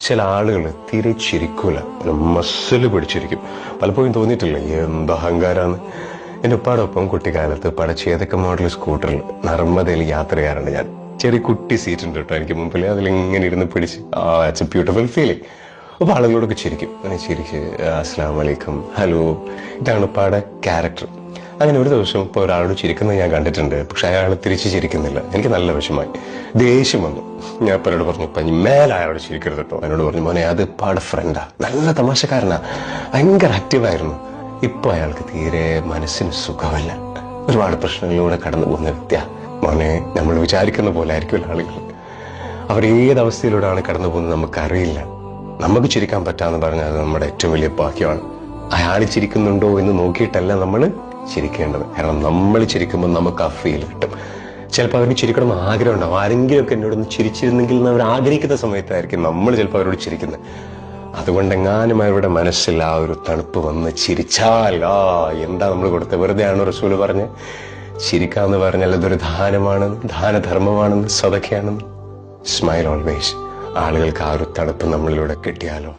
ചില ആളുകൾ തീരെ ചിരിക്കൂല, മസില് പിടിച്ചിരിക്കും. പലപ്പോഴും തോന്നിയിട്ടില്ല എന്ത് അഹങ്കാരാന്ന്. എന്റെ ഉപ്പാടൊപ്പം കുട്ടിക്കാലത്ത് പഠിച്ച ഏതൊക്കെ മോഡൽ സ്കൂട്ടറിൽ നർമ്മദയിൽ യാത്ര ചെയ്യാറുണ്ട് ഞാൻ. ചെറിയ കുട്ടി സീറ്റ് ഉണ്ട് കേട്ടോ എനിക്ക് മുമ്പിൽ, അതിലിങ്ങനെ ഇരുന്ന് പിടിച്ച് ഇറ്റ്സ് എ ബ്യൂട്ടിഫുൾ ഫീലിംഗ്. അപ്പൊ ആളുകളോടൊക്കെ ചിരിക്കും, അങ്ങനെ ചിരിച്ച് അസ്സലാമു അലൈക്കും, ഹലോ. ഇതാണ് ഉപ്പാടെ ക്യാരക്ടർ. അങ്ങനെ ഒരു ദിവസം ഇപ്പോൾ ഒരാളോട് ചിരിക്കുന്നത് ഞാൻ കണ്ടിട്ടുണ്ട്, പക്ഷെ അയാൾ തിരിച്ച് ചിരിക്കുന്നില്ല. എനിക്ക് നല്ല വിഷമായി, ദേഷ്യം വന്നു. ഞാൻ ഇപ്പനോട് പറഞ്ഞു, ഇപ്പം മേലെ അയാളോട് ചിരിക്കരുത് കേട്ടോ. എന്നോട് പറഞ്ഞു, മോനെ അത് ഇപ്പാടെ ഫ്രണ്ടാ, നല്ല തമാശക്കാരനാ, ഭയങ്കര ആക്റ്റീവായിരുന്നു. ഇപ്പൊ അയാൾക്ക് തീരെ മനസ്സിന് സുഖമല്ല, ഒരുപാട് പ്രശ്നങ്ങളിലൂടെ കടന്നു പോകുന്ന വ്യക്തിയാ. മോനെ, നമ്മൾ വിചാരിക്കുന്ന പോലെ ആയിരിക്കുമല്ലോ ആളുകൾ, അവർ ഏത് അവസ്ഥയിലൂടെയാണ് കടന്നു പോകുന്നത് നമുക്കറിയില്ല. നമുക്ക് ചിരിക്കാൻ പറ്റാന്ന് പറഞ്ഞാൽ അത് നമ്മുടെ ഏറ്റവും വലിയ ഭാഗ്യമാണ്. അയാൾ ചിരിക്കുന്നുണ്ടോ എന്ന് നോക്കിയിട്ടല്ല നമ്മൾ ചിരിക്കേണ്ടത്. കാരണം നമ്മൾ ചിരിക്കുമ്പോൾ നമുക്ക് ആ ഫീൽ കിട്ടും. ചിലപ്പോൾ അവർക്ക് ചിരിക്കണം ആഗ്രഹം ഉണ്ടാവും. ആരെങ്കിലുമൊക്കെ എന്നോടൊന്ന് ചിരിച്ചിരുന്നെങ്കിൽ എന്ന് അവർ ആഗ്രഹിക്കുന്ന സമയത്തായിരിക്കും നമ്മൾ ചിലപ്പോൾ അവരോട് ചിരിക്കുന്നത്. അതുകൊണ്ടെങ്ങാനും അവരുടെ മനസ്സിൽ ആ ഒരു തണുപ്പ് വന്ന് ചിരിച്ചാൽ എന്താ നമ്മൾ കൊടുത്തത്? വെറുതെയാണ് റസൂല് പറഞ്ഞ് ചിരിക്കാന്ന് പറഞ്ഞാൽ അതൊരു ദാനമാണെന്ന്, ദാനധർമ്മമാണെന്ന്, സദഖയാണെന്ന്. Smile always. ആളുകൾക്ക് ആ ഒരു തണുപ്പ് നമ്മളിലൂടെ കിട്ടിയാലോ.